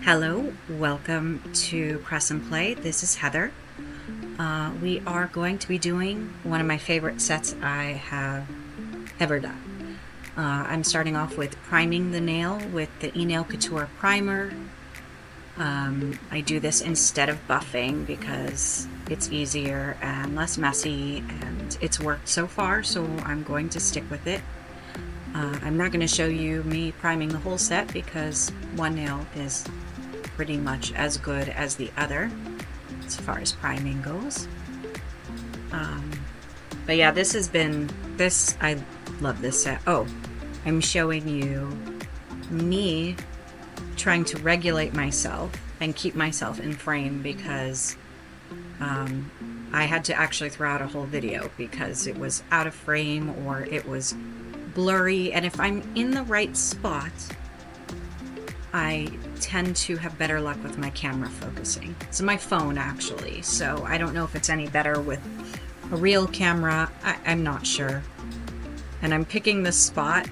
Hello, welcome to Press and Play. This is Heather. We are going to be doing one of my favorite sets I have ever done. I'm starting off with priming the nail with the ENAILCOUTRE primer. I do this instead of buffing because it's easier and less messy, and it's worked so far, so I'm going to stick with it. I'm not going to show you me priming the whole set because one nail is pretty much as good as the other as far as priming goes. But yeah, I love this set. Oh, I'm showing you me trying to regulate myself and keep myself in frame because I had to actually throw out a whole video because it was out of frame or it was blurry, and if I'm in the right spot I tend to have better luck with my camera focusing. It's my phone actually, so I don't know if it's any better with a real camera. I'm not sure. And I'm picking this spot.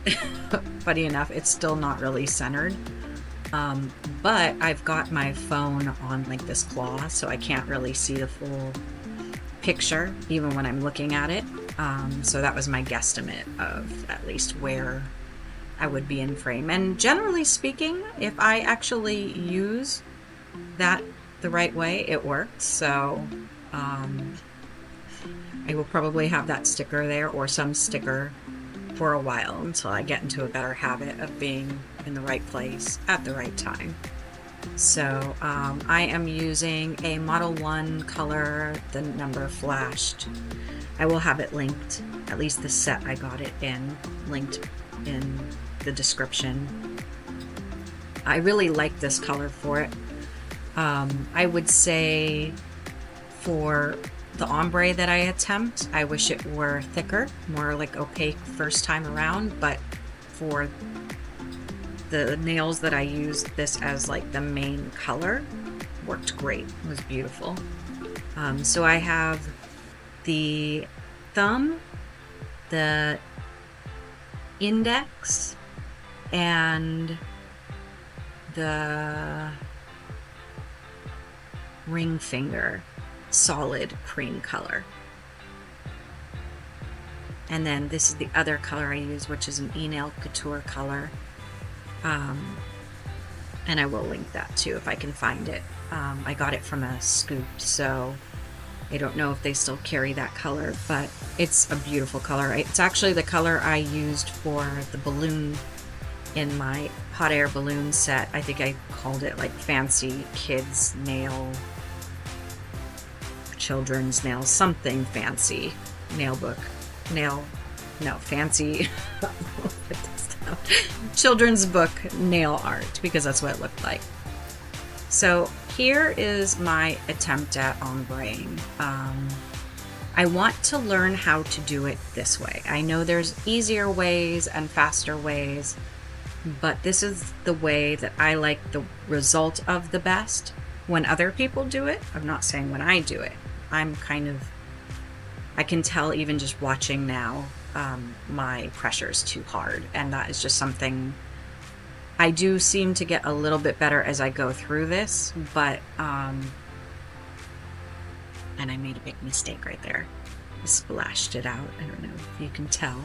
Funny enough, it's still not really centered. But I've got my phone on like this claw, so I can't really see the full picture even when I'm looking at it. So that was my guesstimate of at least where I would be in frame. And generally speaking, if I actually use that the right way, it works. So I will probably have that sticker there or some sticker for a while until I get into a better habit of being in the right place at the right time. So I am using a Model 1 color, the number flashed. I will have it linked, at least the set I got it in, linked in the description. I really like this color for it. I would say for the ombre that I attempt, I wish it were thicker, more like opaque first time around, but for the nails that I used this as like the main color, worked great. It was beautiful. So I have the thumb, the index, and the ring finger solid cream color. And then this is the other color I use, which is an ENAILCOUTRE color. And I will link that too if I can find it. I got it from a scoop, so I don't know if they still carry that color, but it's a beautiful color. It's actually the color I used for the balloon in my hot air balloon set. I think I called it like fancy kids nail, children's nails, something fancy, nail book, fancy children's book nail art, because that's what it looked like. So here is my attempt at ombreing. I want to learn how to do it this way. I know there's easier ways and faster ways, but this is the way that I like the result of the best when other people do it. I'm not saying when I do it. I can tell even just watching now, my pressure's too hard, and that is just something I do seem to get a little bit better as I go through this, but and I made a big mistake right there. I splashed it out. I don't know if you can tell.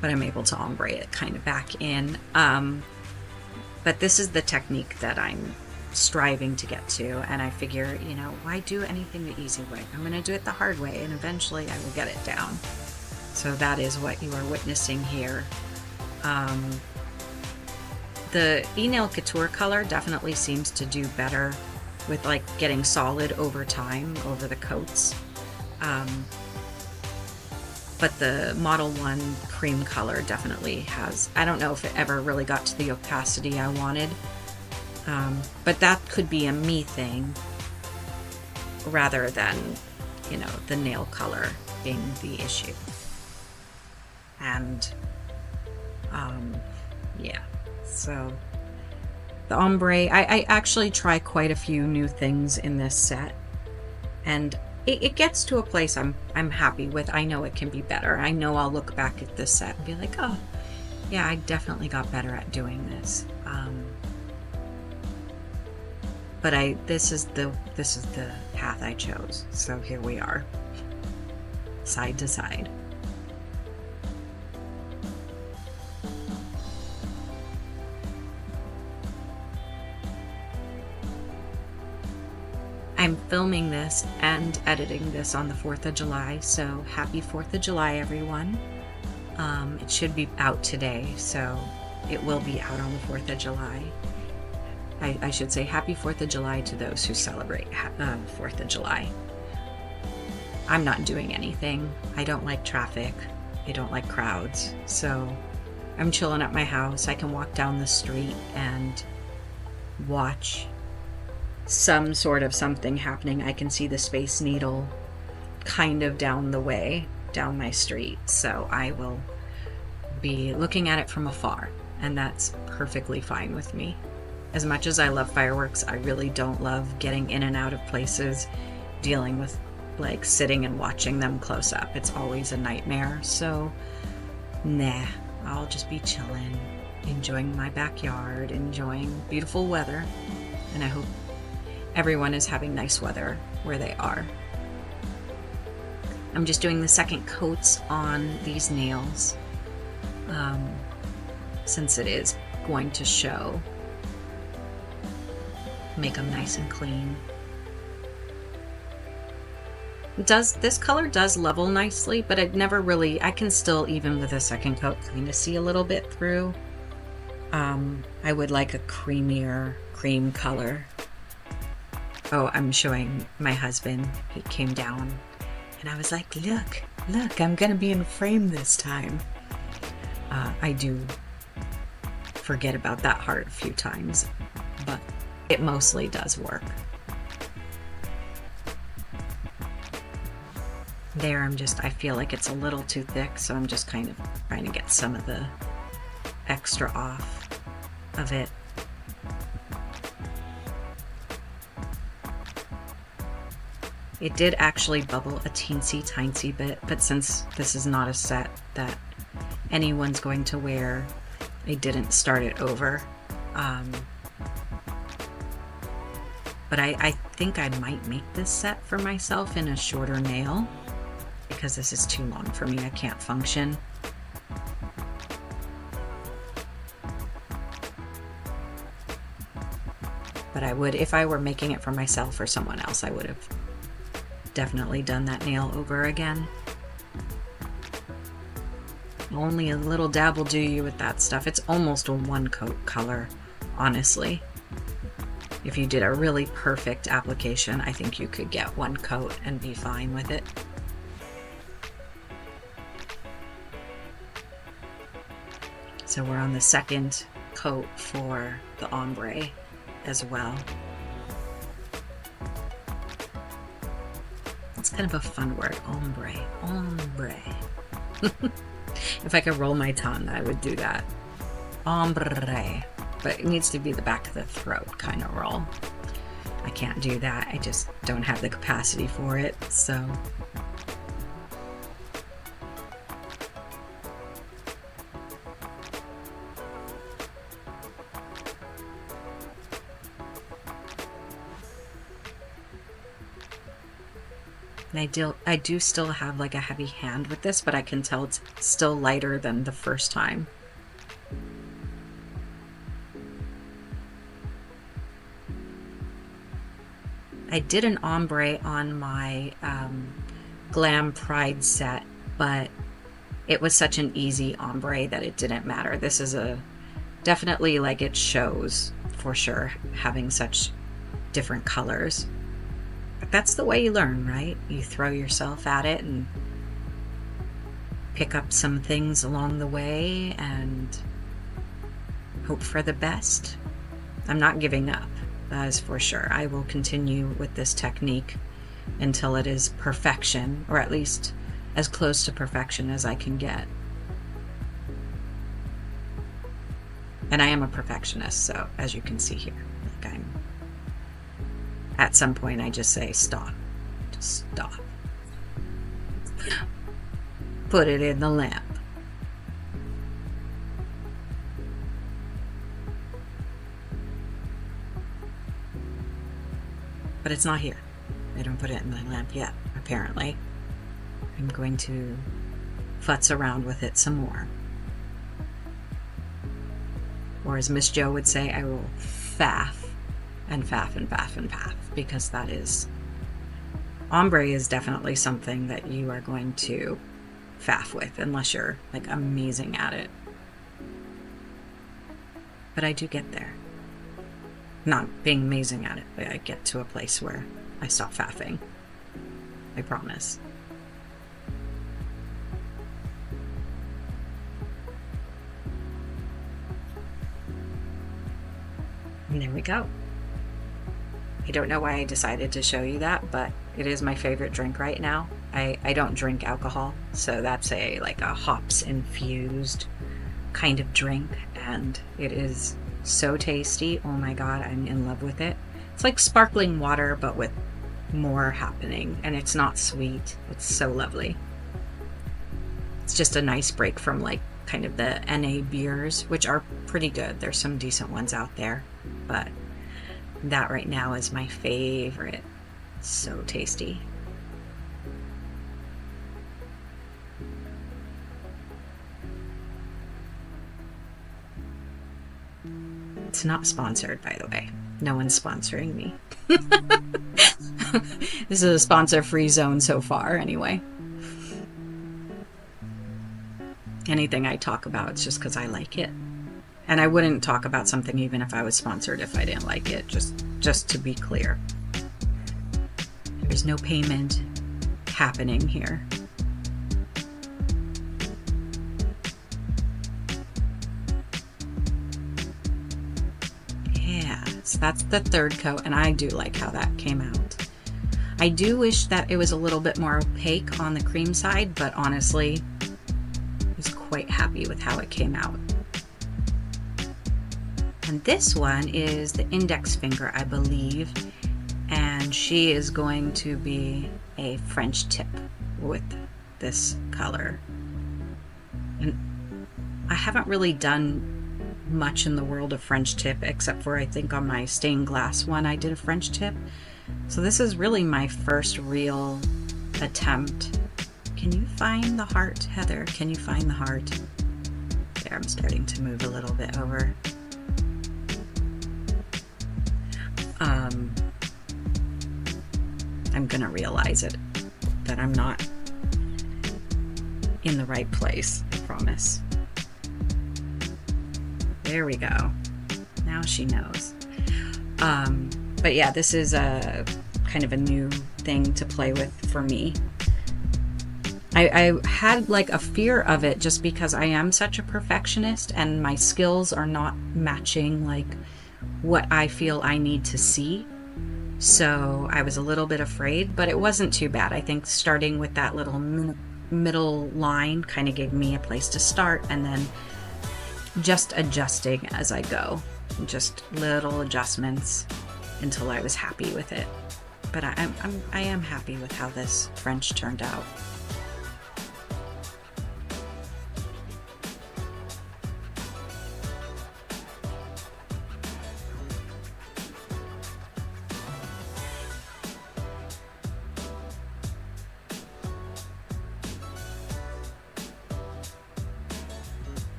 But I'm able to ombre it kind of back in. But this is the technique that I'm striving to get to, and I figure, why do anything the easy way? I'm going to do it the hard way, and eventually I will get it down. So that is what you are witnessing here. The ENAILCOUTRE color definitely seems to do better with like getting solid over time over the coats. But the Model 1 cream color definitely has, I don't know if it ever really got to the opacity I wanted. But that could be a me thing rather than, the nail color being the issue. And yeah, so the ombre, I actually try quite a few new things in this set, and it gets to a place I'm happy with. I know it can be better. I know I'll look back at this set and be like, oh, Yeah, I definitely got better at doing this. But this is the path I chose. So here we are, side to side. I'm filming this and editing this on the 4th of July, so happy 4th of July, everyone. It should be out today, so it will be out on the 4th of July. I should say happy 4th of July to those who celebrate 4th of July. I'm not doing anything. I don't like traffic. I don't like crowds. So I'm chilling at my house. I can walk down the street and watch some sort of something happening. I can see the Space Needle kind of down the way, down my street. So I will be looking at it from afar, and that's perfectly fine with me. As much as I love fireworks, I really don't love getting in and out of places, dealing with like sitting and watching them close up. It's always a nightmare. So nah, I'll just be chilling, enjoying my backyard, enjoying beautiful weather, and I hope everyone is having nice weather where they are. I'm just doing the second coats on these nails, since it is going to show. Make them nice and clean. This color does level nicely, but it never really, I can still, even with a second coat, kind of see a little bit through. I would like a creamier cream color. Oh, I'm showing my husband. He came down and I was like, look, I'm gonna be in frame this time. I do forget about that heart a few times, but it mostly does work. There, I feel like it's a little too thick, so I'm just kind of trying to get some of the extra off of it. It did actually bubble a teensy bit, but since this is not a set that anyone's going to wear, I didn't start it over. But I think I might make this set for myself in a shorter nail, because this is too long for me. I can't function. But I would, if I were making it for myself or someone else, I would have definitely done that nail over again. Only a little dab will do you with that stuff. It's almost a one coat color, honestly. If you did a really perfect application, I think you could get one coat and be fine with it. So we're on the second coat for the ombre as well. It's kind of a fun word, ombre. If I could roll my tongue, I would do that. Ombre. But it needs to be the back of the throat kind of roll. I can't do that. I just don't have the capacity for it, so. And I do still have like a heavy hand with this, but I can tell it's still lighter than the first time. I did an ombre on my Glam Pride set, but it was such an easy ombre that it didn't matter. This is definitely like it shows for sure, having such different colors. But that's the way you learn, right? You throw yourself at it and pick up some things along the way and hope for the best. I'm not giving up, that is for sure. I will continue with this technique until it is perfection, or at least as close to perfection as I can get. And I am a perfectionist, so as you can see here, like at some point I just say stop. Just stop. Put it in the lamp. but it's not here. I don't put it in my lamp yet, apparently. I'm going to futz around with it some more. Or as Miss Jo would say, I will faff and faff and faff and faff, because that is... Ombre is definitely something that you are going to faff with, unless you're like amazing at it. But I do get there. Not being amazing at it, but I get to a place where I stop faffing. I promise. And there we go. I don't know why I decided to show you that, but it is my favorite drink right now. I don't drink alcohol, so that's like a hops infused kind of drink, and it is so tasty. Oh my god, I'm in love with it. It's like sparkling water, but with more happening, and it's not sweet. It's so lovely. It's just a nice break from like kind of the NA beers, which are pretty good. There's some decent ones out there, but that right now is my favorite. It's so tasty. It's not sponsored, by the way. No one's sponsoring me. This is a sponsor-free zone so far, anyway. Anything I talk about, it's just because I like it. And I wouldn't talk about something even if I was sponsored if I didn't like it, just to be clear. There's no payment happening here. Yeah, so that's the third coat, and I do like how that came out. I do wish that it was a little bit more opaque on the cream side, but honestly, I was quite happy with how it came out. And this one is the index finger, I believe, and she is going to be a French tip with this color. And I haven't really done much in the world of French tip, except for I think on my stained glass one I did a French tip. So this is really my first real attempt. Can you find the heart, Heather? Can you find the heart? There, I'm starting to move a little bit over. I'm gonna realize it, that I'm not in the right place, I promise. There we go. Now she knows. But yeah, this is a kind of a new thing to play with for me. I had like a fear of it just because I am such a perfectionist and my skills are not matching like what I feel I need to see. So I was a little bit afraid, but it wasn't too bad. I think starting with that little middle line kind of gave me a place to start, and then just adjusting as I go. Just little adjustments until I was happy with it. But I am happy with how this French turned out.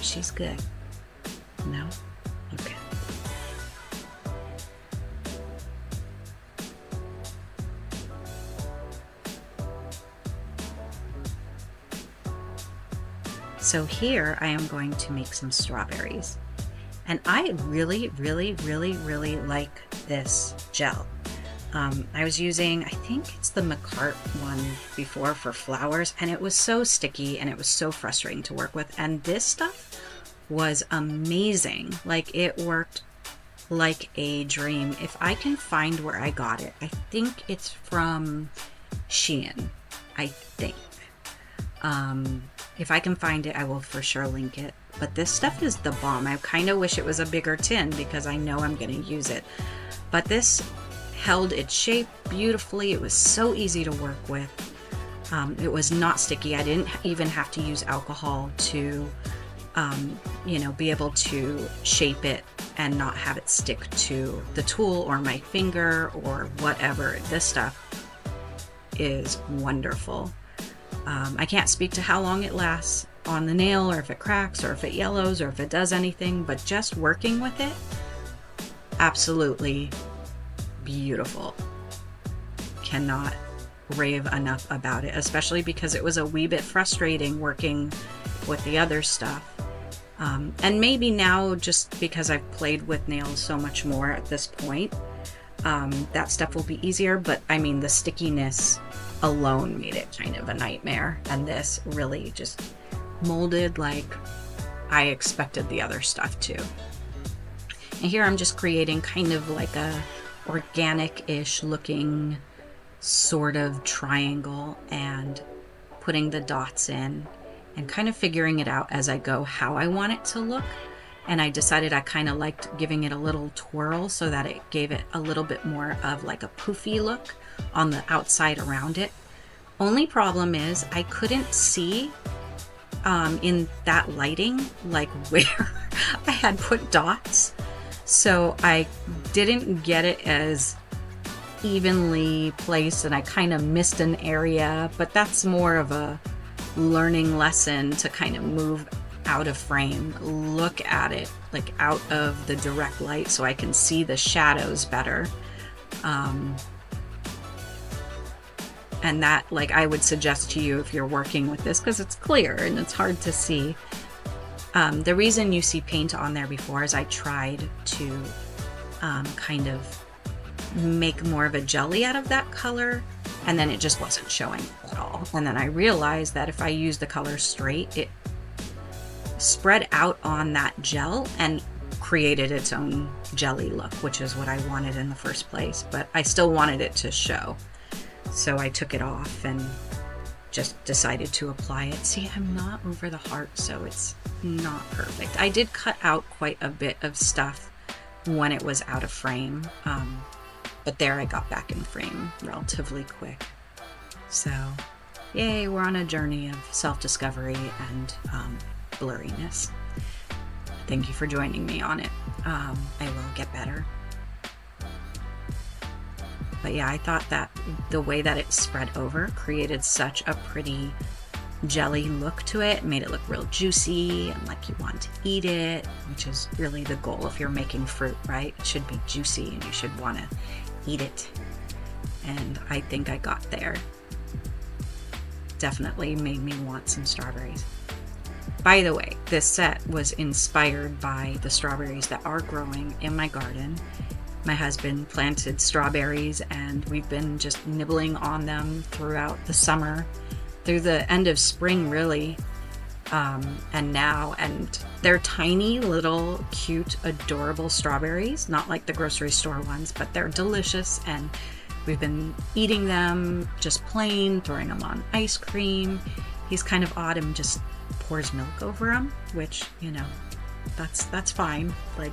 She's good. No? Okay. So here I am going to make some strawberries. And I really like this gel. I was using, I think it's the MAKARTT one before for flowers, and it was so sticky and it was so frustrating to work with. And this stuff was amazing. Like, it worked like a dream. If I can find where I got it, I think it's from Shein, I think. If I can find it, I will for sure link it. But this stuff is the bomb. I kind of wish it was a bigger tin because I know I'm going to use it. But this held its shape beautifully. It was so easy to work with. It was not sticky. I didn't even have to use alcohol to, you know, be able to shape it and not have it stick to the tool or my finger or whatever. This stuff is wonderful. I can't speak to how long it lasts on the nail, or if it cracks, or if it yellows, or if it does anything, but just working with it, absolutely beautiful. Cannot rave enough about it, especially because it was a wee bit frustrating working with the other stuff. And maybe now, just because I've played with nails so much more at this point, that stuff will be easier, but I mean, the stickiness alone made it kind of a nightmare, and this really just molded like I expected the other stuff to. And here I'm just creating kind of like a organic-ish looking sort of triangle and putting the dots in and kind of figuring it out as I go how I want it to look. And I decided I kind of liked giving it a little twirl so that it gave it a little bit more of like a poofy look on the outside around it. Only problem is I couldn't see in that lighting like where I had put dots, so I didn't get it as evenly placed, and I kind of missed an area, but that's more of a learning lesson to kind of move out of frame, look at it like out of the direct light so I can see the shadows better. And that, like, I would suggest to you if you're working with this, because it's clear and it's hard to see. The reason you see paint on there before is I tried to kind of make more of a jelly out of that color, and then it just wasn't showing at all. And then I realized that if I use the color straight, it spread out on that gel and created its own jelly look, which is what I wanted in the first place, but I still wanted it to show. So I took it off and just decided to apply it. See, I'm not over the heart, so it's not perfect. I did cut out quite a bit of stuff when it was out of frame, but there I got back in frame relatively quick. So yay, we're on a journey of self-discovery and blurriness. Thank you for joining me on it. I will get better. But yeah, I thought that the way that it spread over created such a pretty jelly look to it, made it look real juicy and like you want to eat it, which is really the goal if you're making fruit, right? It should be juicy and you should want to eat it. And I think I got there. Definitely made me want some strawberries. By the way, this set was inspired by the strawberries that are growing in my garden. My husband planted strawberries and we've been just nibbling on them throughout the summer, through the end of spring really, and now. And they're tiny little cute adorable strawberries, not like the grocery store ones, but they're delicious, and we've been eating them just plain, throwing them on ice cream. He's kind of odd and just pours milk over them, which, you know, that's fine. Like,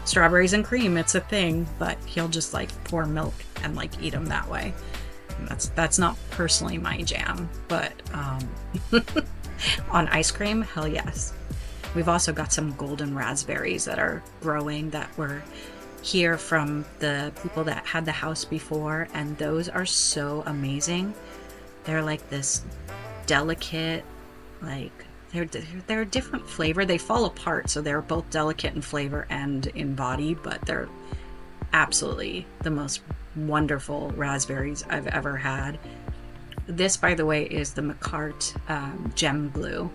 strawberries and cream, it's a thing, but he'll just like pour milk and like eat them that way. And that's not personally my jam, but on ice cream, hell yes. We've also got some golden raspberries that are growing that were here from the people that had the house before, and those are so amazing. They're like this delicate, like they're a different flavor. They fall apart, so they're both delicate in flavor and in body, but they're absolutely the most wonderful raspberries I've ever had. This, by the way, is the MAKARTT gem glue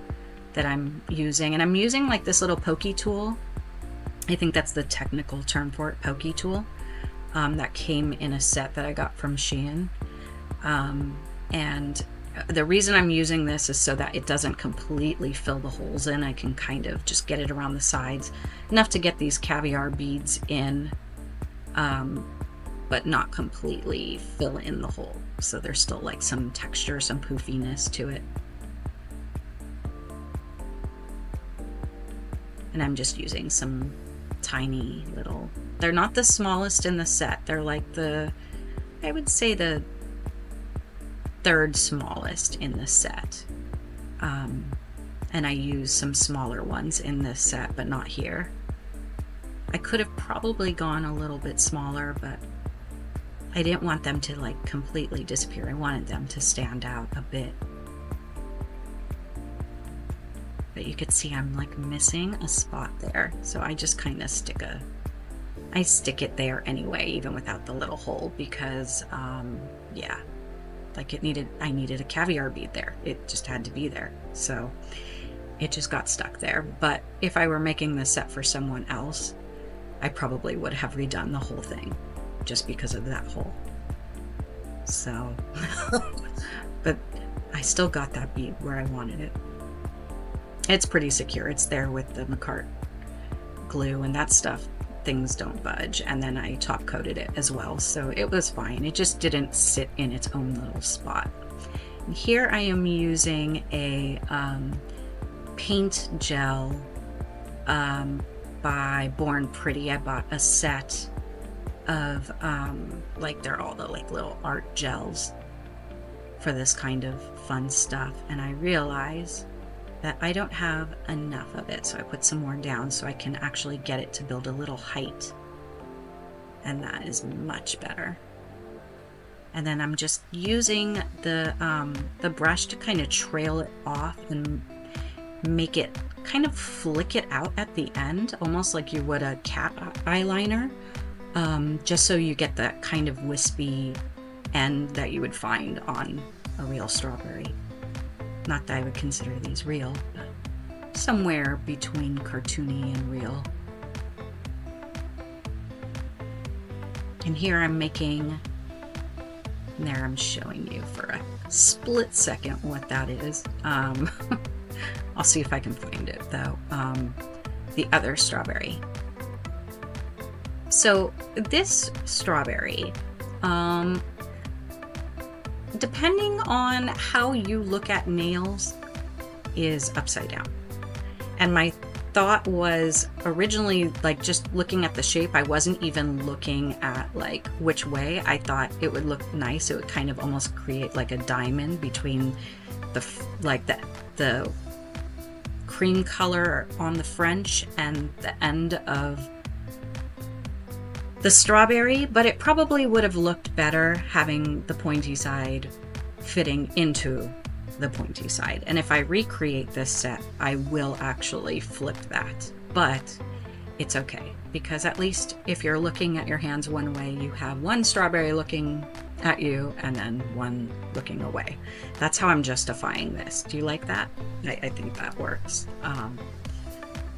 that I'm using, and I'm using like this little pokey tool. I think that's the technical term for it, pokey tool, that came in a set that I got from Shein. And the reason I'm using this is so that it doesn't completely fill the holes in. I can kind of just get it around the sides, enough to get these caviar beads in, but not completely fill in the hole. So there's still like some texture, some poofiness to it. And I'm just using some tiny little, they're not the smallest in the set. They're like I would say the third smallest in the set. And I used some smaller ones in this set, but not here. I could have probably gone a little bit smaller, but I didn't want them to like completely disappear. I wanted them to stand out a bit. But you could see I'm like missing a spot there. So I just kind of stick it there anyway, even without the little hole, because yeah, like I needed a caviar bead there. It just had to be there. So it just got stuck there. But if I were making this set for someone else, I probably would have redone the whole thing just because of that hole. So, but I still got that bead where I wanted it. It's pretty secure. It's there with the MAKARTT glue and that stuff. Things don't budge. And then I top coated it as well. So it was fine. It just didn't sit in its own little spot. And here I am using a paint gel by Born Pretty. I bought a set of like they're all the like little art gels for this kind of fun stuff, and I realize that I don't have enough of it, so I put some more down so I can actually get it to build a little height, and that is much better. And then I'm just using the brush to kind of trail it off and make it kind of flick it out at the end, almost like you would a cat eyeliner, just so you get that kind of wispy end that you would find on a real strawberry. Not that I would consider these real, but somewhere between cartoony and real. And here I'm making, and there I'm showing you for a split second what that is. I'll see if I can find it though. The other strawberry. So this strawberry, depending on how you look at nails, is upside down. And my thought was originally, like, just looking at the shape, I wasn't even looking at like which way. I thought it would look nice. It would kind of almost create like a diamond between the cream color on the French and the end of the strawberry, but it probably would have looked better having the pointy side fitting into the pointy side. And if I recreate this set, I will actually flip that, but it's okay, because at least if you're looking at your hands one way, you have one strawberry looking at you and then one looking away. That's how I'm justifying this. Do you like that? I think that works.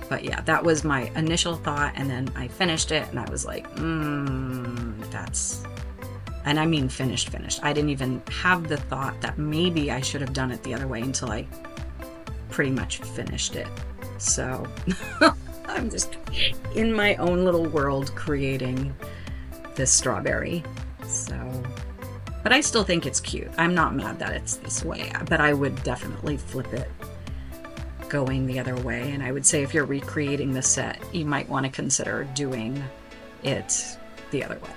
But yeah, that was my initial thought, and then I finished it and I was like, that's, and I mean finished. I didn't even have the thought that maybe I should have done it the other way until I pretty much finished it. So I'm just in my own little world creating this strawberry. So, but I still think it's cute. I'm not mad that it's this way, but I would definitely flip it going the other way. And I would say if you're recreating the set, you might want to consider doing it the other way.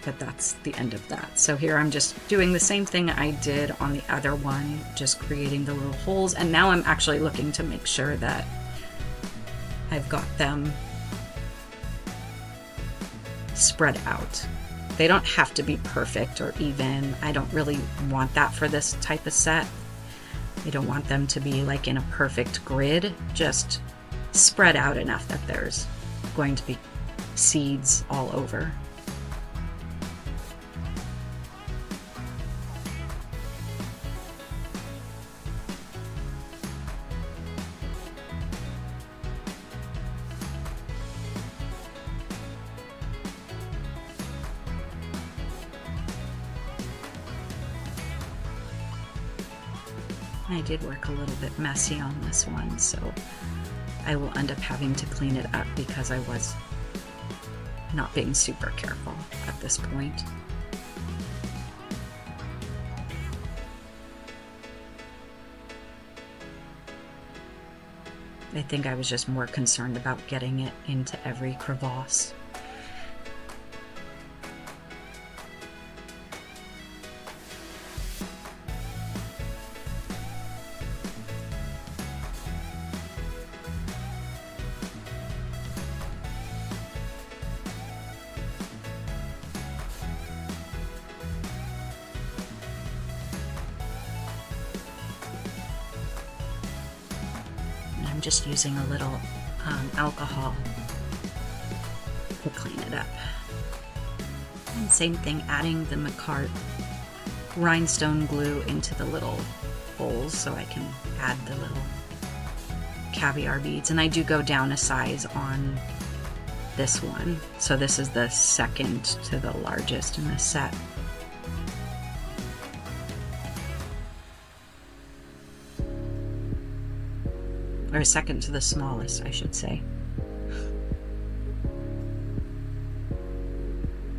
But that's the end of that. So here I'm just doing the same thing I did on the other one, just creating the little holes. And now I'm actually looking to make sure that I've got them spread out. They don't have to be perfect or even. I don't really want that for this type of set. I don't want them to be like in a perfect grid, just spread out enough that there's going to be seeds all over. I did work a little bit messy on this one, so I will end up having to clean it up because I was not being super careful at this point. I think I was just more concerned about getting it into every crevasse. just using a little alcohol to clean it up. And same thing, adding the MAKARTT rhinestone glue into the little holes so I can add the little caviar beads. And I do go down a size on this one. So this is the second to the largest in the set. Or second to the smallest, I should say.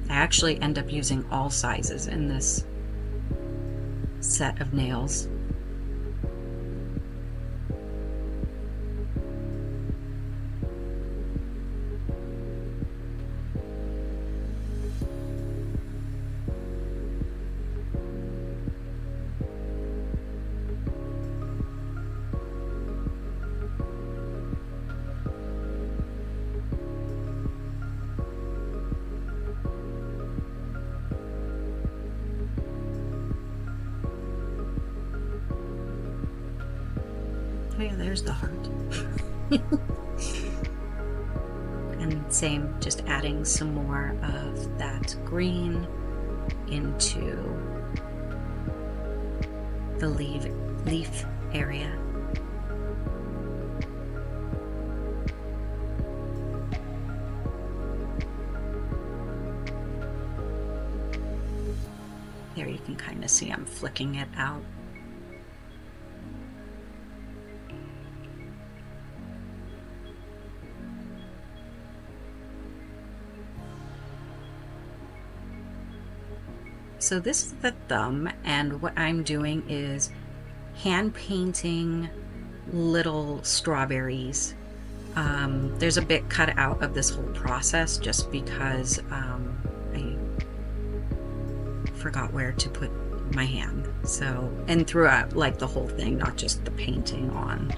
I actually end up using all sizes in this set of nails. Oh yeah, there's the heart. And same, just adding some more of that green into the leaf area. There you can kind of see I'm flicking it out. So this is the thumb, and what I'm doing is hand painting little strawberries. There's a bit cut out of this whole process just because I forgot where to put my hand. So, and throughout like the whole thing, not just the painting on.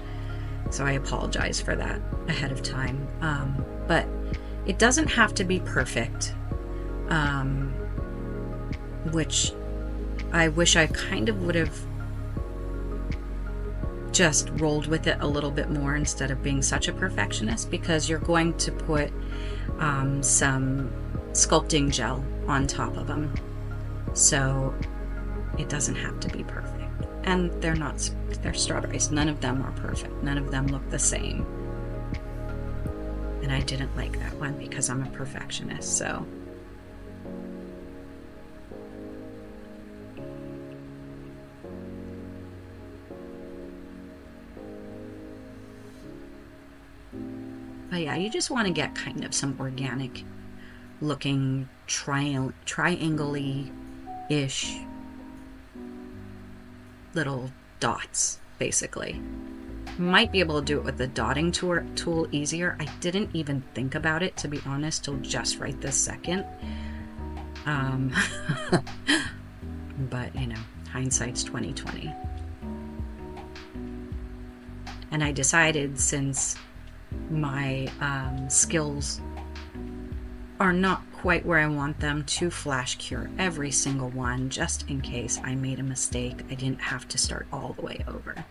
So I apologize for that ahead of time. But it doesn't have to be perfect. Which I wish I kind of would have just rolled with it a little bit more instead of being such a perfectionist, because you're going to put some sculpting gel on top of them. So it doesn't have to be perfect. And they're strawberries. None of them are perfect. None of them look the same. And I didn't like that one because I'm a perfectionist, so. But yeah, you just want to get kind of some organic looking triangle-y-ish little dots, basically. Might be able to do it with the dotting tool easier. I didn't even think about it, to be honest, till just right this second. But, you know, hindsight's 20/20. And I decided, since my skills are not quite where I want them, to flash cure every single one, just in case I made a mistake. I didn't have to start all the way over.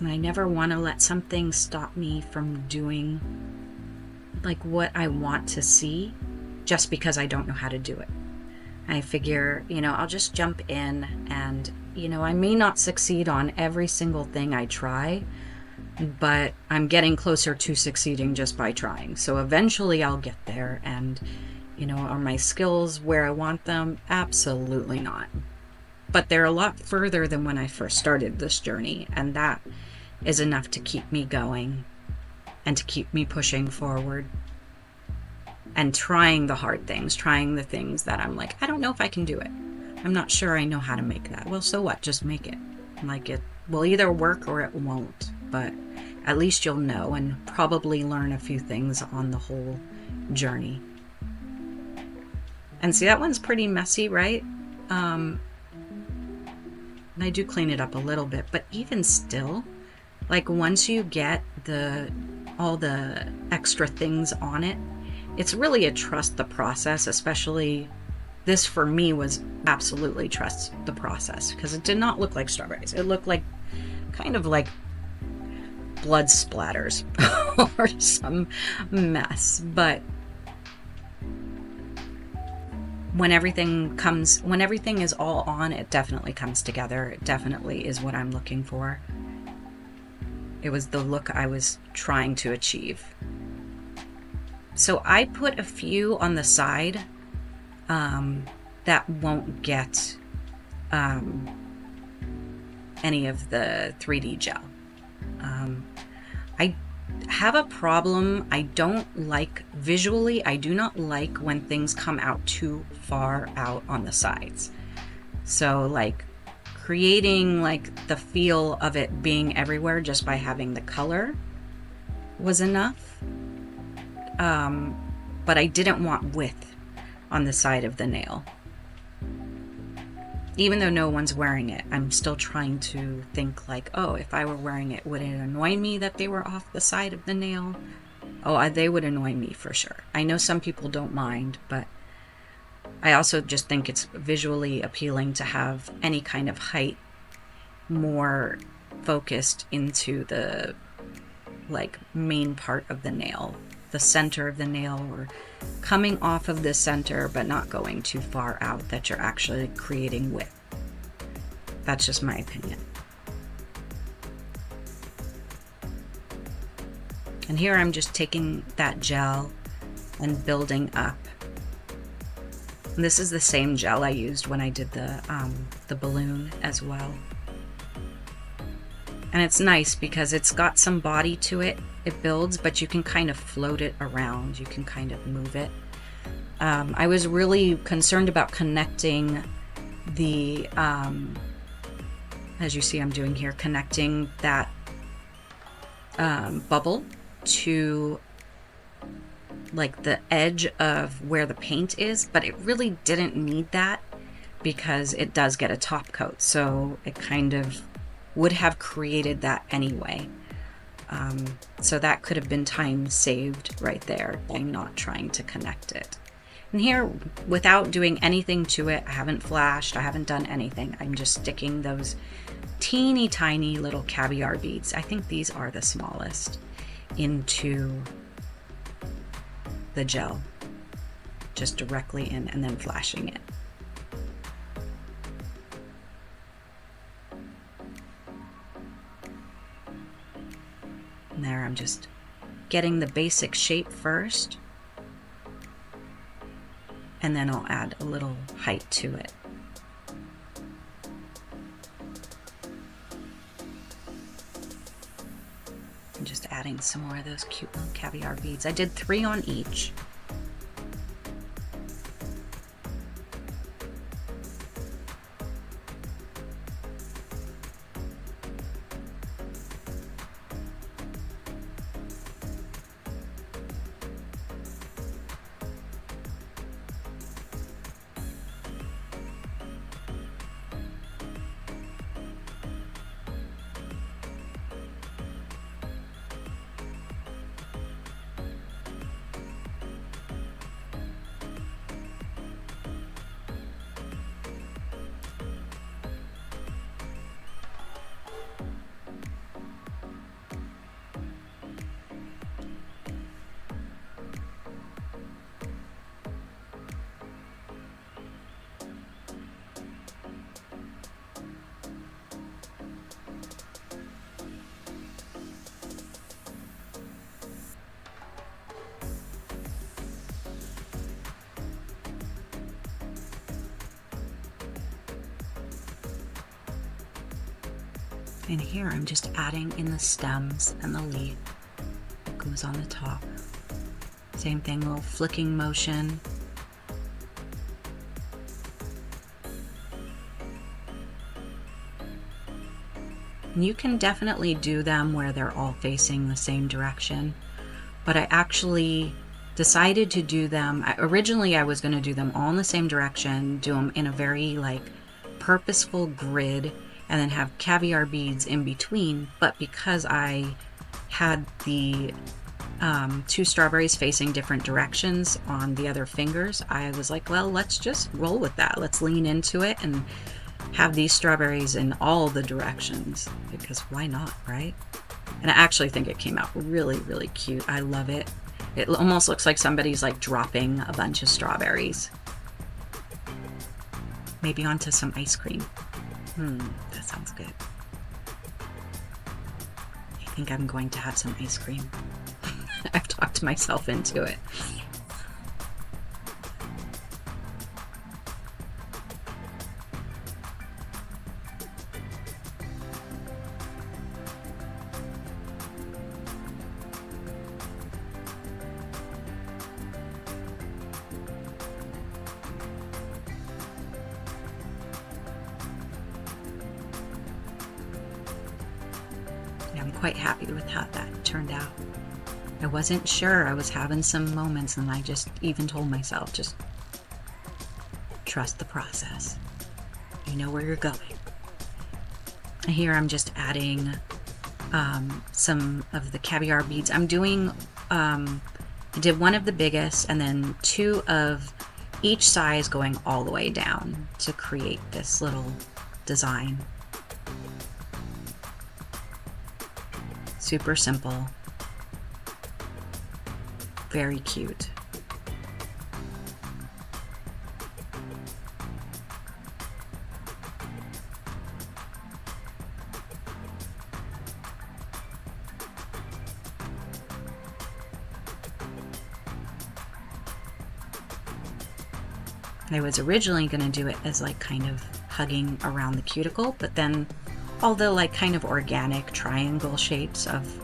And I never want to let something stop me from doing like what I want to see just because I don't know how to do it. I figure, you know, I'll just jump in, and, you know, I may not succeed on every single thing I try, but I'm getting closer to succeeding just by trying. So eventually I'll get there. And, you know, are my skills where I want them? Absolutely not. But they're a lot further than when I first started this journey, and that is enough to keep me going and to keep me pushing forward and trying the hard things, trying the things that I'm like, I don't know if I can do it. I'm not sure I know how to make that. Well, so what? Just make it. Like, it will either work or it won't. But at least you'll know and probably learn a few things on the whole journey. And see, that one's pretty messy, right? And I do clean it up a little bit, but even still, like once you get all the extra things on it, it's really a trust the process. Especially this for me was absolutely trust the process, because it did not look like strawberries. It looked like kind of like blood splatters or some mess. But when everything is all on, it definitely comes together. It definitely is what I'm looking for. It was the look I was trying to achieve. So I put a few on the side that won't get any of the 3D gel. I have a problem. I don't like visually, I do not like when things come out too far out on the sides. So like creating like the feel of it being everywhere just by having the color was enough. But I didn't want width on the side of the nail. Even though no one's wearing it, I'm still trying to think like, oh, if I were wearing it, would it annoy me that they were off the side of the nail? Oh, they would annoy me for sure. I know some people don't mind, but I also just think it's visually appealing to have any kind of height more focused into the like main part of the nail, the center of the nail, or coming off of the center but not going too far out that you're actually creating width. That's just my opinion. And here I'm just taking that gel and building up. And this is the same gel I used when I did the balloon as well. And it's nice because it's got some body to it. It builds, but you can kind of float it around. You can kind of move it. I was really concerned about connecting the, as you see I'm doing here, connecting that bubble to like the edge of where the paint is, but it really didn't need that because it does get a top coat. So it kind of would have created that anyway. So that could have been time saved right there by not trying to connect it. And here, without doing anything to it, I haven't flashed, I haven't done anything. I'm just sticking those teeny tiny little caviar beads, I think these are the smallest, into the gel, just directly in, and then flashing it. And there I'm just getting the basic shape first, and then I'll add a little height to it. I'm just adding some more of those cute little caviar beads. I did 3 on each. And here I'm just adding in the stems and the leaf that goes on the top. Same thing, a little flicking motion. You can definitely do them where they're all facing the same direction, but I actually decided to do them. Originally, I was going to do them all in the same direction, do them in a very like purposeful grid, and then have caviar beads in between. But because I had the 2 strawberries facing different directions on the other fingers, I was like, well, let's just roll with that. Let's lean into it and have these strawberries in all the directions, because why not, right? And I actually think it came out really, really cute. I love it. It almost looks like somebody's like dropping a bunch of strawberries. Maybe onto some ice cream. That sounds good. I think I'm going to have some ice cream. I've talked myself into it. I'm quite happy with how that turned out. I wasn't sure. I was having some moments, and I just even told myself, just trust the process. You know where you're going. Here I'm just adding some of the caviar beads. I'm doing, I did one of the biggest and then 2 of each size going all the way down to create this little design. Super simple. Very cute. I was originally going to do it as like kind of hugging around the cuticle, but then all the like kind of organic triangle shapes of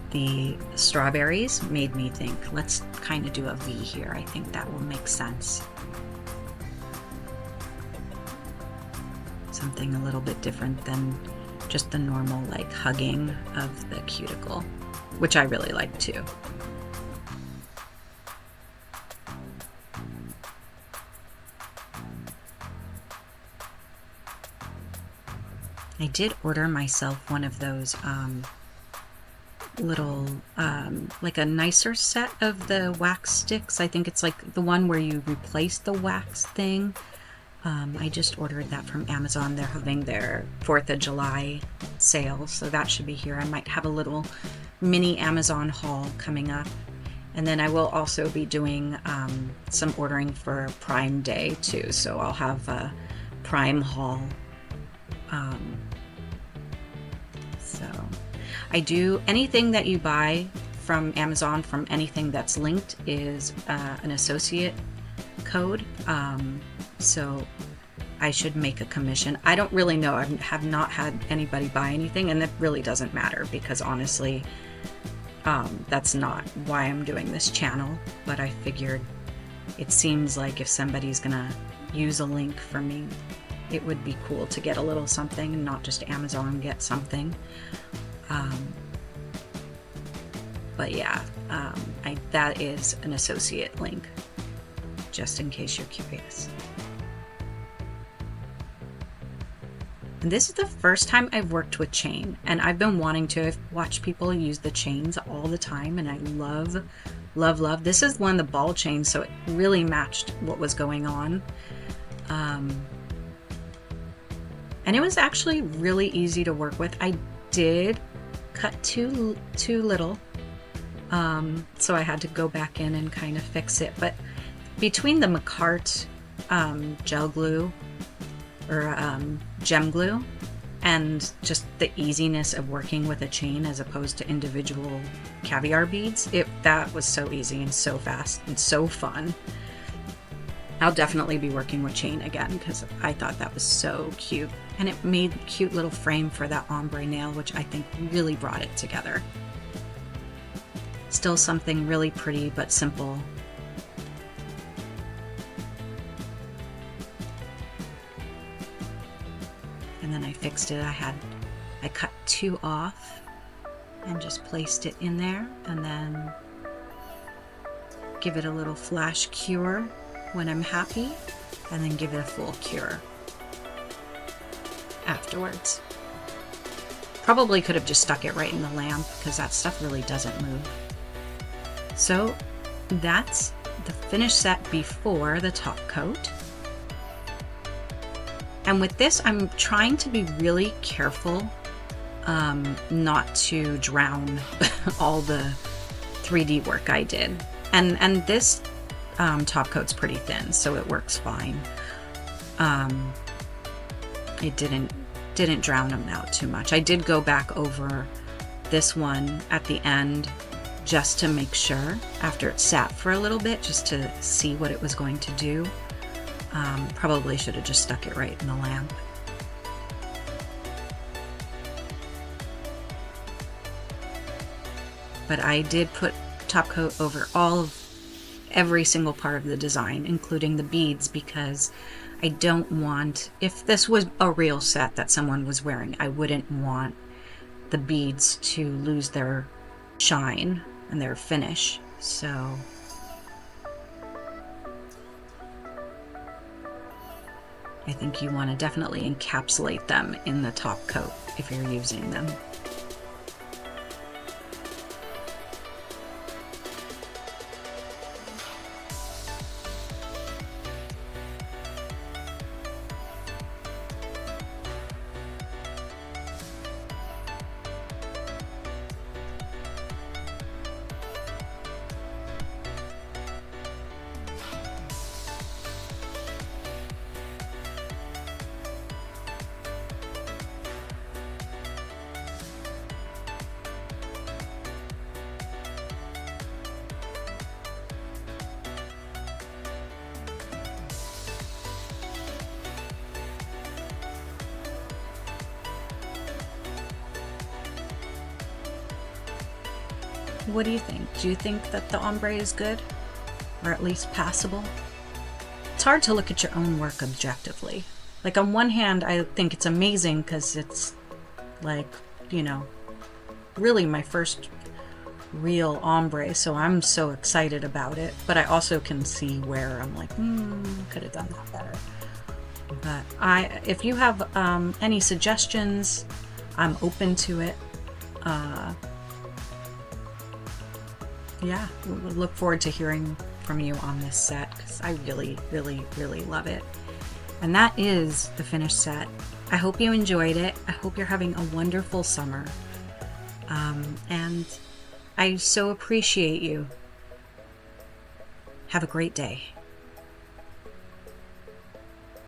the strawberries made me think, let's kind of do a V here. I think that will make sense. Something a little bit different than just the normal like hugging of the cuticle, which I really like too. I did order myself one of those little like a nicer set of the wax sticks. I think it's like the one where you replace the wax thing. I just ordered that from Amazon. They're having their 4th of July sale, so that should be here. I might have a little mini Amazon haul coming up, and then I will also be doing some ordering for Prime Day too, so I'll have a Prime haul. So I do anything that you buy from Amazon, from anything that's linked, is an associate code. So I should make a commission. I don't really know. I have not had anybody buy anything, and that really doesn't matter because honestly, that's not why I'm doing this channel. But I figured it seems like if somebody's gonna use a link for me, it would be cool to get a little something and not just Amazon get something. But yeah, that is an associate link, just in case you're curious. And this is the first time I've worked with chain, and I've been wanting to. I've watched people use the chains all the time, and I love, love, love. This is one of the ball chains, so it really matched what was going on. And it was actually really easy to work with. I did cut too little, so I had to go back in and kind of fix it. But between the MAKARTT gel glue or gem glue and just the easiness of working with a chain as opposed to individual caviar beads, that was so easy and so fast and so fun. I'll definitely be working with chain again because I thought that was so cute. And it made a cute little frame for that ombre nail, which I think really brought it together. Still something really pretty but simple. And then I fixed it. I I cut 2 off and just placed it in there, and then give it a little flash cure when I'm happy, and then give it a full cure afterwards. Probably could have just stuck it right in the lamp because that stuff really doesn't move. So that's the finished set before the top coat. And with this, I'm trying to be really careful not to drown all the 3D work I did. And this top coat's pretty thin, so it works fine. It didn't drown them out too much. I did go back over this one at the end just to make sure, after it sat for a little bit, just to see what it was going to do. Probably should have just stuck it right in the lamp. But I did put top coat over every single part of the design, including the beads, because I don't want, if this was a real set that someone was wearing, I wouldn't want the beads to lose their shine and their finish. So I think you want to definitely encapsulate them in the top coat if you're using them. What do you think? Do you think that the ombre is good? Or at least passable? It's hard to look at your own work objectively. Like, on one hand, I think it's amazing because it's like, you know, really my first real ombre, so I'm so excited about it. But I also can see where I'm like, could have done that better. But if you have any suggestions, I'm open to it. Yeah, we'll look forward to hearing from you on this set because I really, really, really love it. And that is the finished set. I hope you enjoyed it. I hope you're having a wonderful summer. And I so appreciate you. Have a great day.